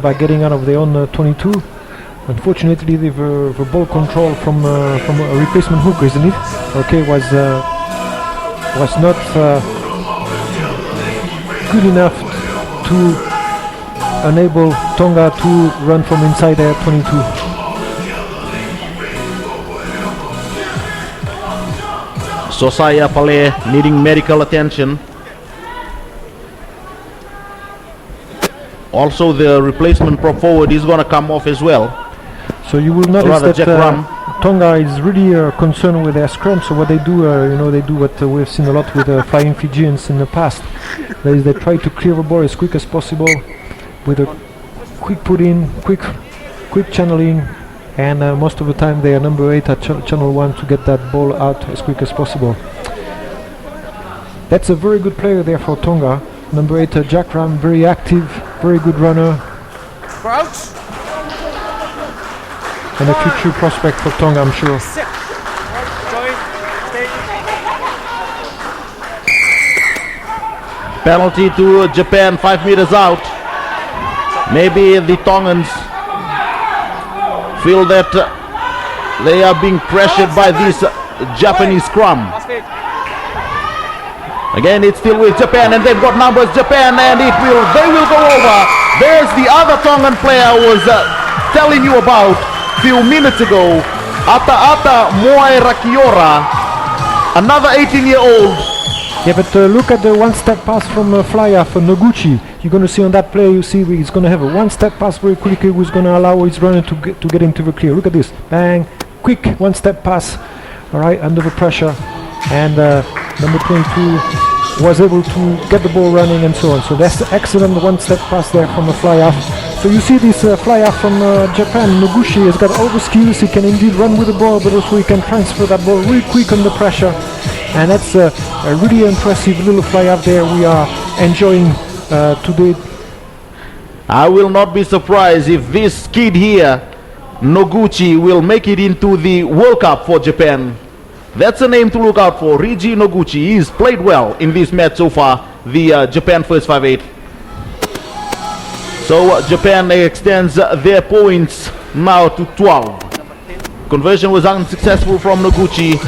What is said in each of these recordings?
by getting out of their own 22. Unfortunately, the ball control from a replacement hooker, isn't it? Okay, was not good enough to enable Tonga to run from inside their 22. Sosaya Pale needing medical attention. Also, the replacement prop forward is going to come off as well. So you will notice that Tonga is really concerned with their scrum. So what they do, they do what we've seen a lot with Flying Fijians in the past. That is, they try to clear the ball as quick as possible with a quick put in, quick channeling, and most of the time they are number 8 at channel 1 to get that ball out as quick as possible. That's a very good player there for Tonga. Number 8, Jack Ram, very active, very good runner. Crouch. And a future prospect for Tonga, I'm sure. Penalty to Japan, 5 meters out. Maybe the Tongans feel that they are being pressured by this Japanese scrum. Again, it's still with Japan, and they've got numbers, Japan, and they will go over. There's the other Tongan player I was telling you about a few minutes ago. Ata Moira Kiora, another 18-year-old. Yeah, but look at the one-step pass from Flyer for Noguchi. You're going to see on that play, you see he's going to have a one-step pass very quickly, who's going to allow his runner to get into the clear. Look at this, bang, quick one-step pass, all right, under the pressure. And number 22 was able to get the ball running and so on. So that's excellent one-step pass there from the fly-off. So you see this fly-off from Japan. Noguchi has got all the skills. He can indeed run with the ball, but also he can transfer that ball really quick under pressure. And that's a really impressive little fly-off there we are enjoying today. I will not be surprised if this kid here, Noguchi, will make it into the World Cup for Japan. That's a name to look out for. Riji Noguchi. He's played well in this match so far, the Japan first 5-8. So Japan extends their points now to 12. Conversion was unsuccessful from Noguchi.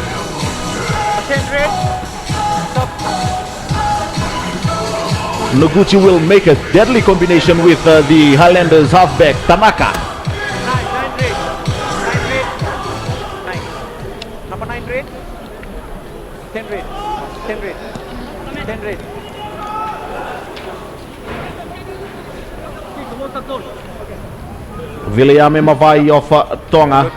Noguchi will make a deadly combination with the Highlanders halfback Tanaka. Number 9 red. 10 red. 10 red. 10 red. Viliame Mavai of Tonga.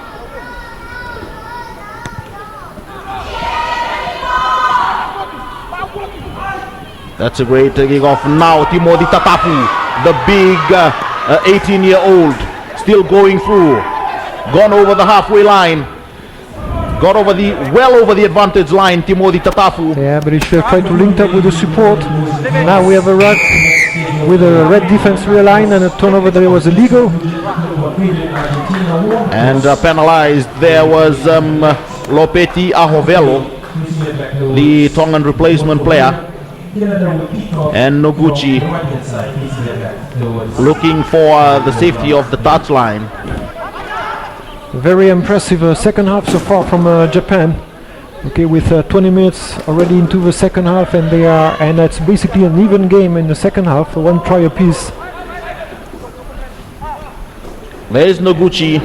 That's a great taking off now. Timothy Tatapu, the big 18-year-old, still going through. Gone over the halfway line. Got over well over the advantage line, Timothy Tatafu. Yeah, but he should have tried to link up with the support. Now we have a ruck with a red defense realigned and a turnover that was illegal. And penalized there was Lopeti Ahovelo, the Tongan replacement player. And Noguchi looking for the safety of the touchline. Very impressive second half so far from Japan. Okay, with 20 minutes already into the second half, and it's basically an even game in the second half, one try apiece. There's Noguchi.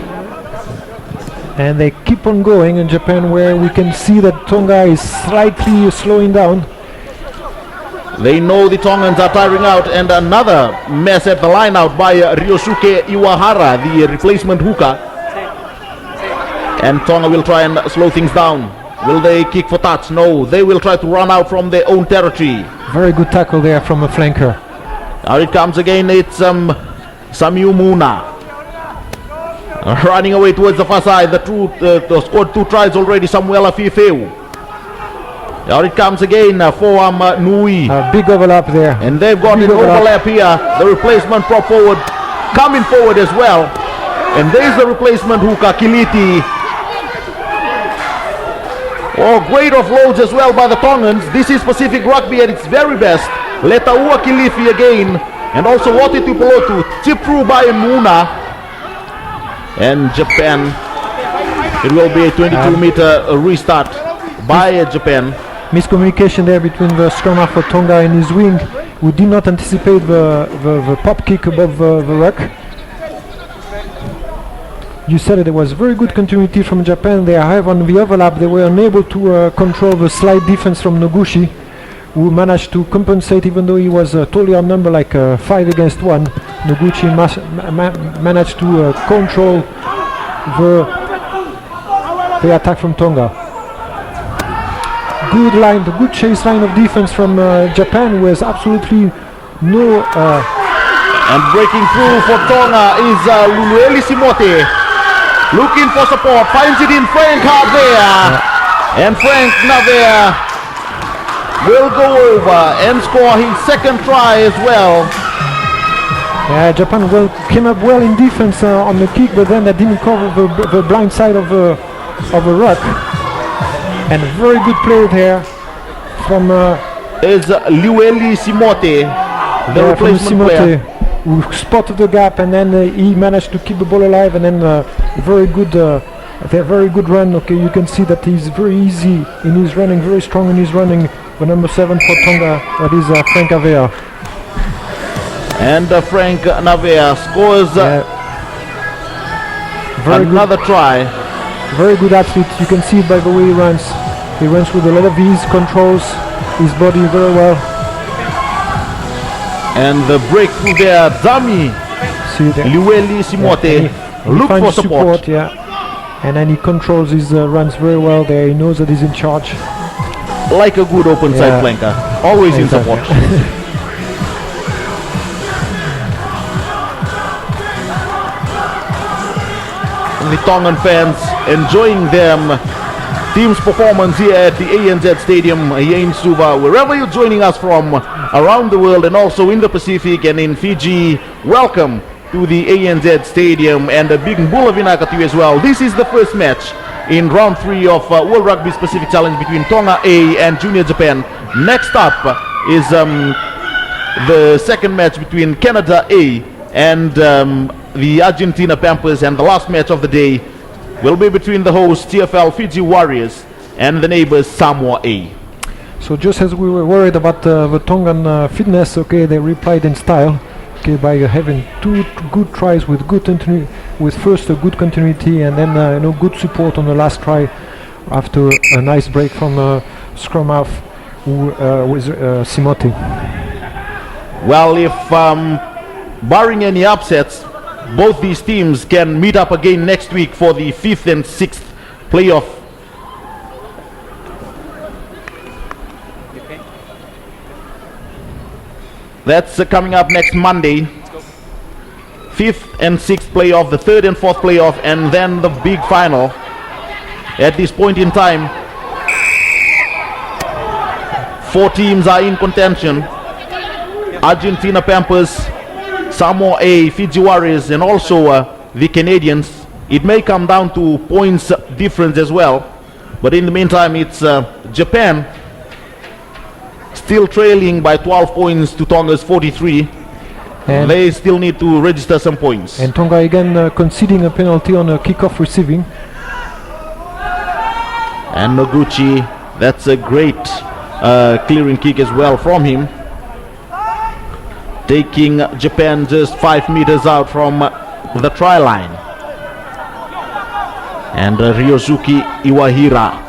And they keep on going in Japan, where we can see that Tonga is slightly slowing down. They know the Tongans are tiring out, and another mess at the line out by Ryosuke Iwahara, the replacement hooker. And Tonga will try and slow things down. Will they kick for touch? No, they will try to run out from their own territory. Very good tackle there from a flanker. Now it comes again, it's Samiu Muna. Running away towards the far side, the scored 2 tries already, Samuela Fifeu. Now it comes again for Nui. A big overlap there. And they've got an overlap here. The replacement prop forward coming forward as well. And there's the replacement hooker, Kiliti. Oh, great offloads as well by the Tongans. This is Pacific Rugby at its very best. Letaua Kilifi again And also Wati Tupolotu, chip through by Muna. And Japan, it will be a 22-meter restart by Japan. Miscommunication there between the scrum half for Tonga and his wing, who did not anticipate the pop kick above the ruck. You said it, there was very good continuity from Japan. They have on the overlap, they were unable to control the slight defense from Noguchi, who managed to compensate even though he was totally outnumbered, like 5 against 1. Noguchi managed to control the attack from Tonga. Good line, the good chase line of defense from Japan, was absolutely no... And breaking through for Tonga is Lulueli Simote. Looking for support, finds it in Frank Navea. And Frank Navea will go over and score his second try as well. Japan came up well in defense on the kick, but then they didn't cover the blind side of the ruck. And very good play there from is Lueli Simote, the replacement player, who spotted the gap, and then he managed to keep the ball alive, and then very good run. Okay, you can see that he's very easy in his running, very strong in his running. The number 7 for Tonga, that is Frank Navea. And Frank Navea scores another try. Very good athlete. You can see it by the way he runs. He runs with a lot of ease, controls his body very well. And the breakthrough there, dummy. Lueli Simote look for support. And then he controls his runs very well there. He knows that he's in charge. Like a good open side flanker, always in support. The Tongan fans enjoying them team's performance here at the ANZ Stadium here in Suva. Wherever you're joining us from around the world and also in the Pacific and in Fiji, welcome to the ANZ Stadium, and a big Mbula to you as well. This is the first match in round 3 of World Rugby's Pacific Challenge between Tonga A and Junior Japan. Next up is the second match between Canada A and the Argentina Panthers, and the last match of the day will be between the host TFL Fiji Warriors and the neighbors Samoa A. So just as we were worried about the Tongan fitness, okay, they replied in style, okay, by having 2 good tries with good with first a good continuity, and then good support on the last try after a nice break from scrum half with Simote. Well, if barring any upsets, both these teams can meet up again next week for the 5th and 6th playoff. That's coming up next Monday. 5th and 6th playoff, the 3rd and 4th playoff, and then the big final. At this point in time, 4 teams are in contention. Argentina Panthers, Samoa A, Fiji Warriors, and also the Canadians. It may come down to points difference as well, but in the meantime it's Japan still trailing by 12 points to Tonga's 43. And they still need to register some points. And Tonga again conceding a penalty on a kickoff receiving. And Noguchi, that's a great clearing kick as well from him, taking Japan just 5 meters out from the try line. And Ryosuke Iwahira,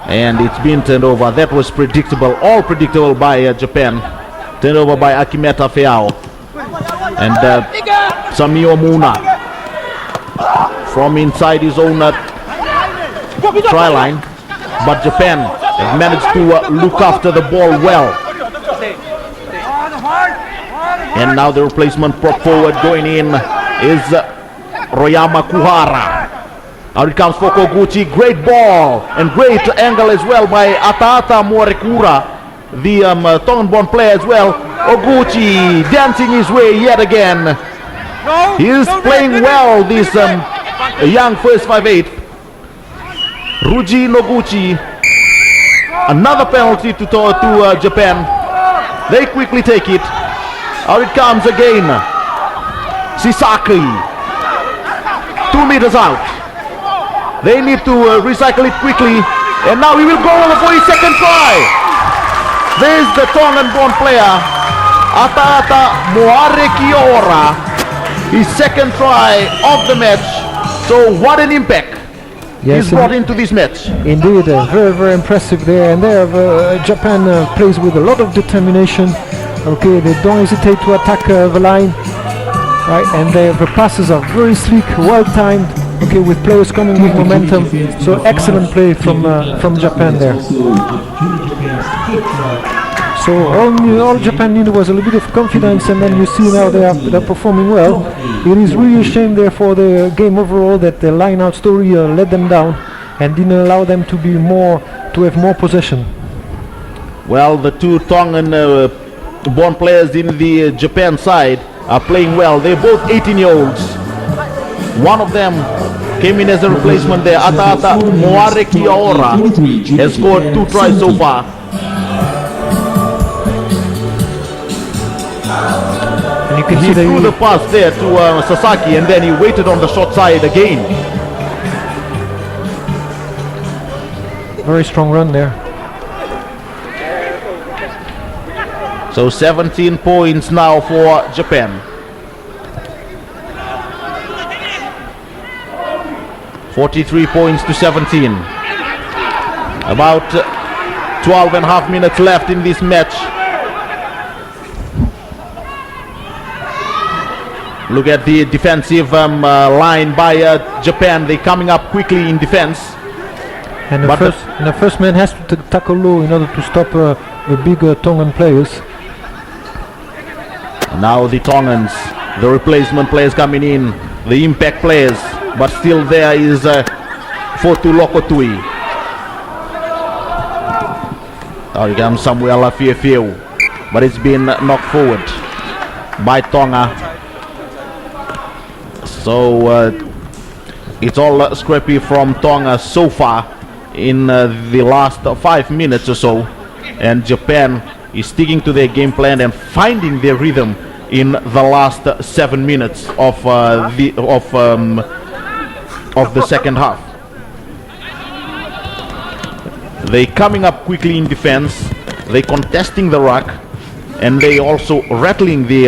and it's been turned over. That was predictable, all predictable by Japan. Turned over by Akimeta Feao. And Samio Muna from inside his own try line, but Japan has managed to look after the ball well. And now the replacement prop forward going in is Royama Kuhara. Now it comes for Koguchi. Great ball and great angle as well by Atata Morekura, the Tongan-born player as well. Oguchi dancing his way yet again. He is playing well, this young first 5'8". Ruji Noguchi. Another penalty to Japan. They quickly take it. Out it comes again. Sisaki. 2 meters out. They need to recycle it quickly. And now he will go over for his second try. There's the Tongan-born player, Ataata Moarekiora. His second try of the match. So what an impact he's brought into this match. Indeed, very, very impressive there. And there, Japan plays with a lot of determination. Okay, they don't hesitate to attack the line. Right, and the passes are very sleek, well timed. Okay, with players coming with momentum. So excellent play from Japan there. So all Japan needed was a little bit of confidence, and then you see now they're performing well. It is really a shame there for the game overall that the line-out story let them down and didn't allow them to have more possession. Well, the two Tongan-born players in the Japan side are playing well. They're both 18-year-olds. One of them came in as a replacement there. Ataata Moarekiora has scored 2 tries so far. And you can He see threw the pass there to Sasaki, and then he waited on the short side again. very strong run there. So 17 points now for Japan. 43 points to 17. About 12 and a half minutes left in this match. Look at the defensive line by Japan. They're coming up quickly in defense. And the first man has to tackle low in order to stop the big Tongan players. Now the Tongans, the replacement players coming in, the impact players, but still there is Fotu Lokotui. Now he comes Samuel Afiafiu, but it's been knocked forward by Tonga. So it's all scrappy from Tonga so far in the last 5 minutes or so, and Japan is sticking to their game plan and finding their rhythm in the last 7 minutes of the second half. They coming up quickly in defense, they contesting the ruck, and they also rattling the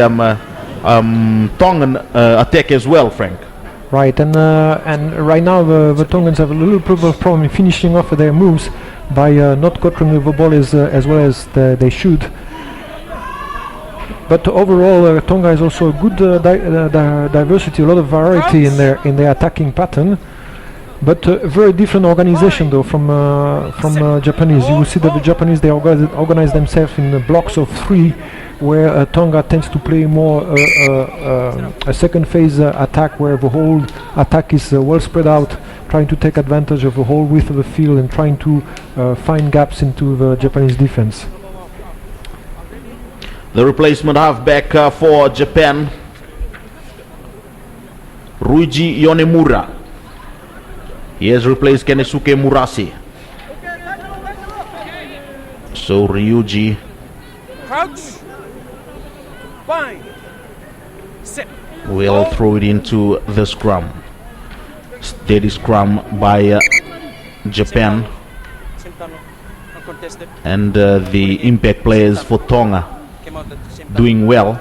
Tongan attack as well, Frank. Right, and right now the Tongans have a little problem in finishing off their moves by not controlling the ball as well as they should. But overall, Tonga is also a good diversity, a lot of variety in their attacking pattern. But very different organization though from Japanese. You will see that the Japanese, they organize themselves in blocks of 3, where Tonga tends to play more a second phase attack, where the whole attack is well spread out, trying to take advantage of the whole width of the field and trying to find gaps into the Japanese defense. The replacement halfback for Japan, Ruiji Yonemura. He has replaced Kenesuke Murase. So Ryuji Crouch. Bind. Sit. will throw it into the scrum. Steady scrum by Japan, Uncontested. and the impact players for Tonga Came out at the same time. doing well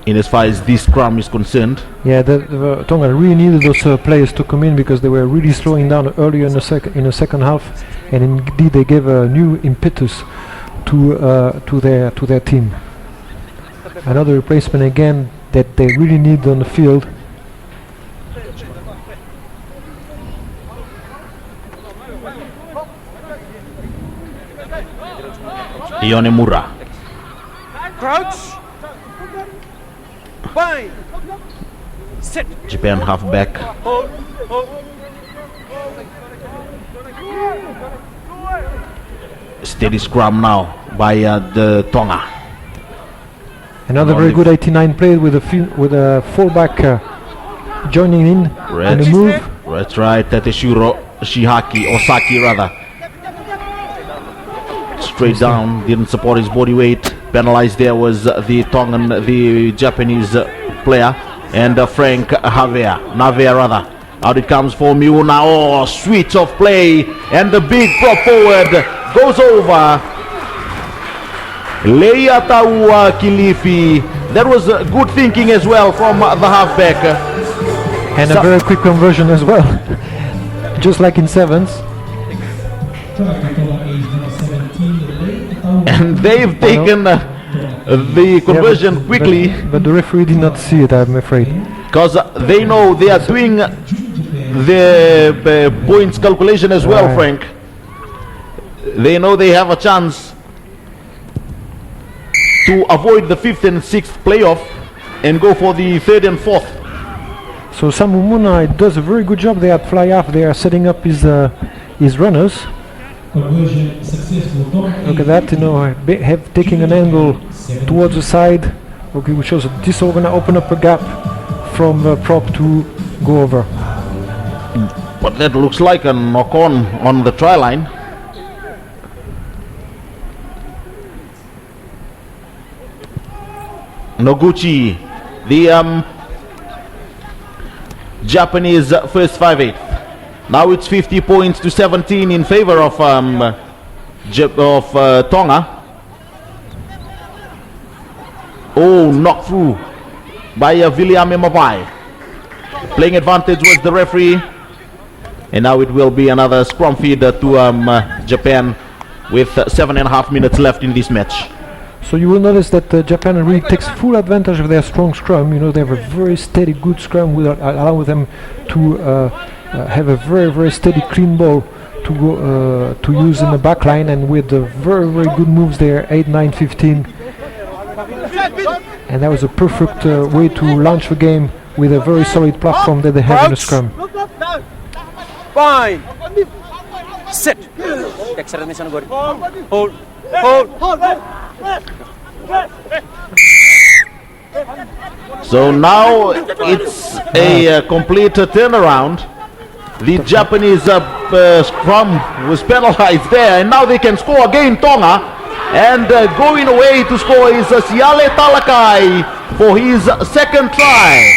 in as far as this scrum is concerned. Yeah, the Tonga really needed those players to come in because they were really slowing down earlier in the second half, and indeed they gave a new impetus to their team. Another replacement again that they really need on the field. Yonemura. Crouch. Bind. Sit. Japan halfback. Hold. Hold. Steady scrum now by the Tonga. Another very good 89 play with a fullback joining in on the move. That's right, Tateshiro Osaki rather. Straight down, didn't support his body weight. Penalized there was the Japanese player, and Frank Navea rather. Out it comes for Miuna. Oh, switch of play, and the big prop forward goes over. Leia Taua Kilifi. That was good thinking as well from the halfback. And a very quick conversion as well. Just like in sevens. And they've taken the conversion quickly. But the referee did not see it, I'm afraid. Because they know they are doing the points calculation as well, Frank. They know they have a chance to avoid the 5th and 6th playoff and go for the 3rd and 4th. So Samu Muna does a very good job there at fly half. They are setting up his runners. Look at that, have taking an angle towards the side, okay, which shows this is going to open up a gap from prop to go over. But that looks like a knock on the try line. Noguchi, the Japanese first 5/8. Now it's 50 points to 17 in favor of Tonga. Oh, knocked through by William Mapai. Playing advantage was the referee, and now it will be another scrum feed to Japan with 7.5 minutes left in this match. So you will notice that Japan really takes full advantage of their strong scrum. They have a very steady, good scrum, allowing them to have a very, very steady, clean ball to go to use in the back line, and with the very, very good moves there, 8, 9, 15. And that was a perfect way to launch the game with a very solid platform that they have in the scrum. Fine. Sit. Acceleration good. Hold. So now it's a complete turnaround. The Japanese scrum was penalized there, and now they can score again, Tonga. And going away to score is Siale Talakai for his second try.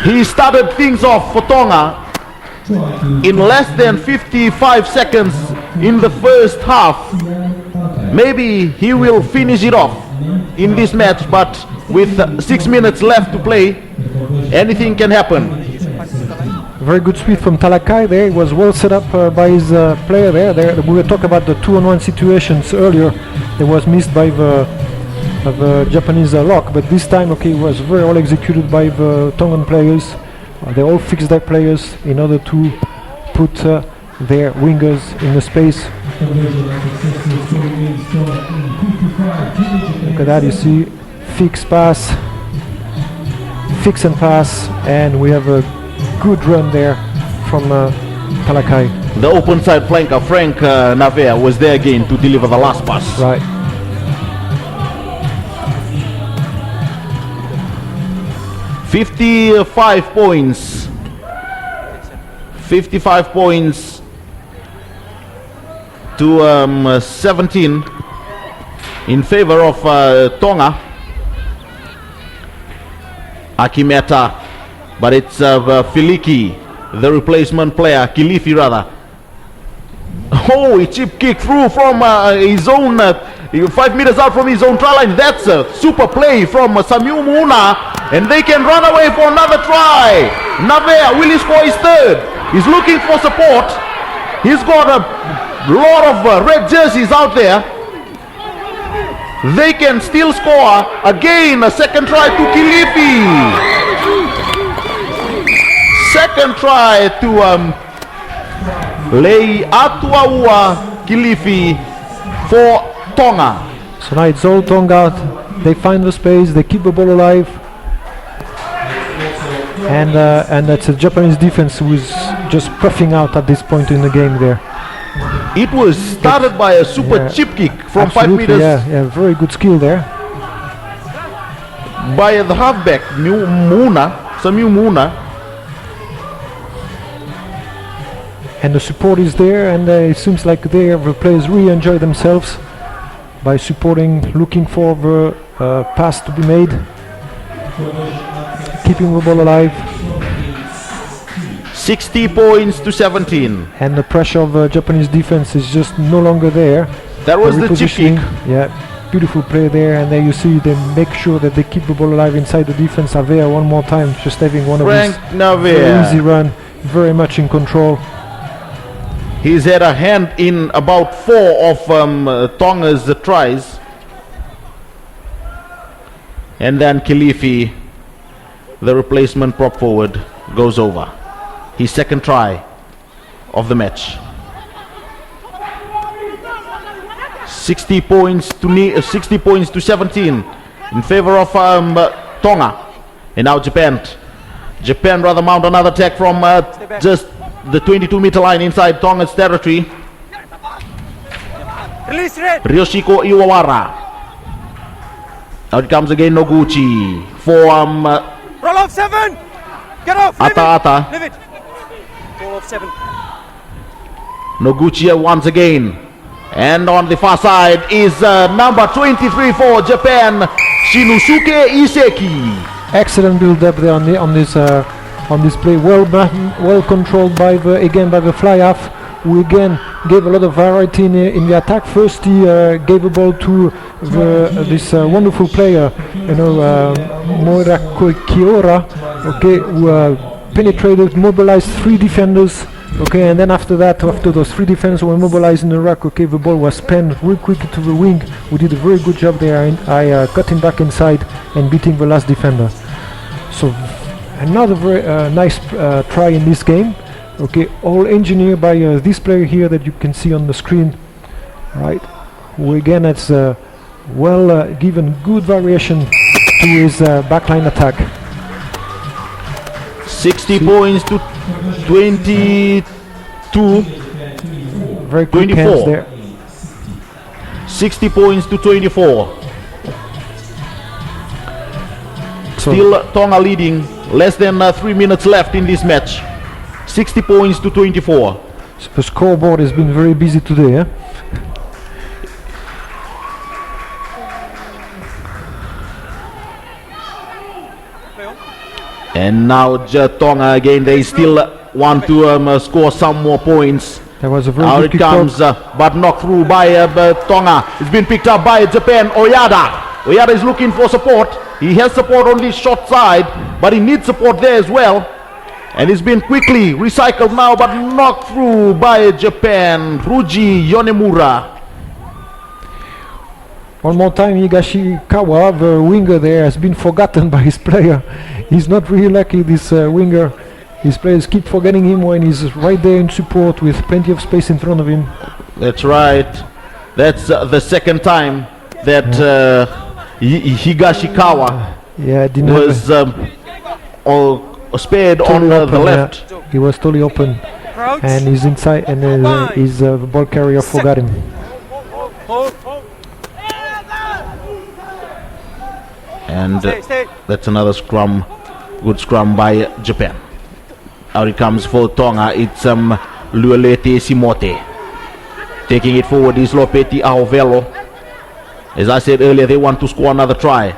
He started things off for Tonga in less than 55 seconds in the first half. Maybe he will finish it off in this match, but with 6 minutes left to play, anything can happen. Very good speed from Talakai there. It was well set up by his player there. We were talking about the 2-on-1 situations earlier. It was missed by the Japanese lock, but this time, okay, it was very well executed by the Tongan players. They all fixed their players in order to put their wingers in the space. Look at that, you see, fix and pass, and we have a good run there from Talakai. The open side flanker, Frank Navea, was there again to deliver the last pass. Right. $55 points. 55 points to 17 in favor of Tonga. Akimeta, but it's Filiki, the replacement player, Kilifi rather. Oh, a chip kick through from his own 5 meters out from his own try line. That's a super play from Samu Muna, and they can run away for another try. Navea, will he score his third? He's looking for support. He's got a lot of red jerseys out there. They can still score. Again, a second try to Kilifi. Second try to Lei Atuaua Kilifi for Tonga. So now it's all Tonga. They find the space, they keep the ball alive. And that's a Japanese defense who is just puffing out at this point in the game there. It was started by a super chip kick from 5 meters. Yeah, very good skill there. By the halfback, Samu Muna. And the support is there, and it seems like the players really enjoy themselves. by supporting, looking for the pass to be made, keeping the ball alive. 60 points to 17. And the pressure of Japanese defense is just no longer there. That was the chip kick. Yeah, beautiful play there, and there you see they make sure that they keep the ball alive inside the defense. Avea one more time, just having one Frank of his Navea. easy run, very much in control. He's had a hand in about 4 of Tonga's tries. And then Kilifi, the replacement prop forward, goes over. His second try of the match. 60 points to 17 in favor of Tonga. And now Japan rather mount another attack from just the 22-meter line inside Tonga's territory. Release red. Ryoshiko Iwawara. Out comes again Noguchi for Roll off 7. Get off. Ata. Leave it. Roll off 7. Noguchi once again. And on the far side is number 23 for Japan, Shinosuke Iseki. Excellent build up there on this play. Well controlled by the fly half, who again gave a lot of variety in the attack. First he gave a ball to this wonderful player, Moira Kiora, who penetrated, mobilized 3 defenders. And then after those 3 defenders were mobilized in the rack, the ball was spanned real quick to the wing. We did a very good job there, and I cut him back inside and beating the last defender. So another very nice try in this game. All engineered by this player here that you can see on the screen, right? Who again has given good variation to his backline attack. 60 points to 22. Very quick 24. hands there. 60 points to 24. So Still Tonga leading. Less than 3 minutes left in this match. 60 points to 24. the scoreboard has been very busy today. And now Tonga again, they still want to score some more points. That was a very Now good it comes, but knocked through by Tonga. It's been picked up by Japan. Oyada is looking for support. He has support on this short side, but he needs support there as well. And it's been quickly recycled now, but knocked through by Japan. Ruji Yonemura. One more time, Higashikawa, the winger there, has been forgotten by his player. He's not really lucky, this winger. His players keep forgetting him when he's right there in support with plenty of space in front of him. That's right. That's the second time that Higashikawa was spared totally on open, the left. He was totally open, and he's inside, and his ball carrier forgot him. And that's another scrum, good scrum by Japan. Out it comes for Tonga. It's Luelete Simote. Taking it forward is Lopeti Aovelo. As I said earlier, they want to score another try.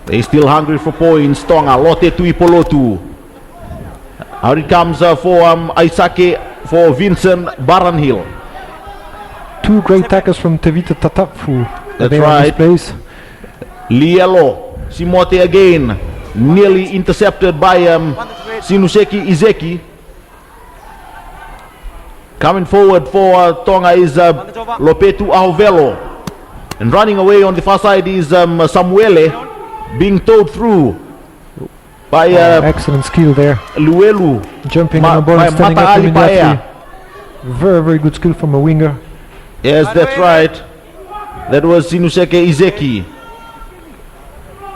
They still hungry for points. Tonga, Lote Tuipolotu. Out it comes for Aisake for Vincent Baranhill. Two great tackles from Tevita Tatafu. That's right. Place. Lielo Simote again, nearly intercepted by Sinuseki Izeki. Coming forward for Tonga is Lopetu Ahovelo. And running away on the far side is Samuele, being towed through by excellent skill there. Luelu. Jumping on the ball and standing up immediately. Very, very good skill from a winger. Yes, that's right. That was Sinuseki Izeki.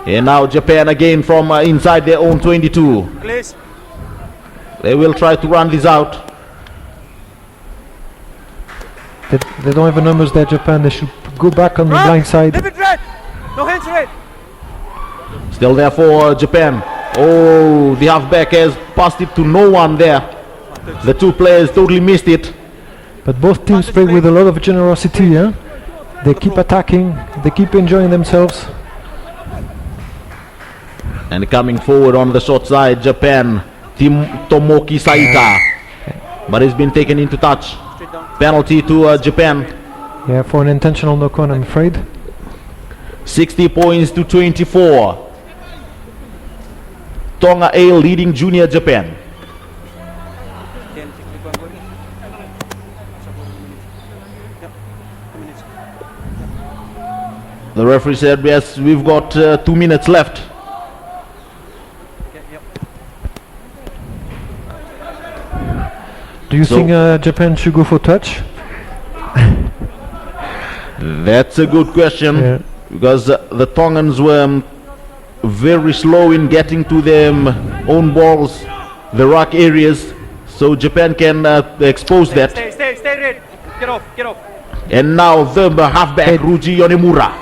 And now Japan again from inside their own 22. Please. They will try to run this out. They don't have the numbers there, Japan. They should go back on the blind side. Leave it red. No hands red. Still there for Japan. Oh, the halfback has passed it to no one there. The two players totally missed it. But both teams play with a lot of generosity. Yeah? They keep attacking. They keep enjoying themselves. And coming forward on the short side, Japan, Tomoki Saita. But it's been taken into touch. Penalty to Japan. Yeah, for an intentional knock-on, I'm afraid. 60 points to 24. Tonga A leading junior Japan. The referee said, yes, we've got 2 minutes left. Do you So- think Japan should go for touch? That's a good question. Yeah. Because the Tongans were very slow in getting to their own balls, the rock areas, so Japan can expose that. Stay, Red. Get off. And now the halfback Ruji Yonemura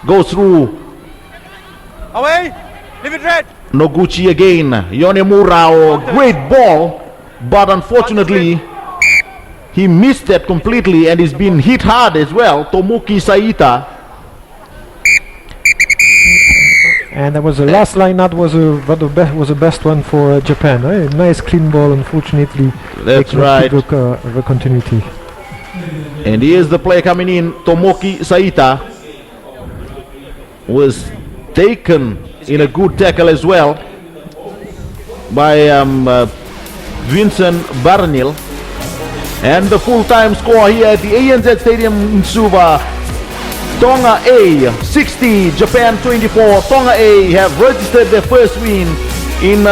goes through Away. Leave it, Red. Noguchi again. Yonemura, great ball, but unfortunately he missed that completely and he's been hit hard as well. Tomoki Saita. And that was the last line. That was the best one for Japan. A nice clean ball. Unfortunately, That's they right. cannot keep the continuity. And here's the play coming in. Tomoki Saita was taken in a good tackle as well by Vincent Barnil. And the full-time score here at the ANZ Stadium in Suva. Tonga A 60, Japan 24. Tonga A have registered their first win in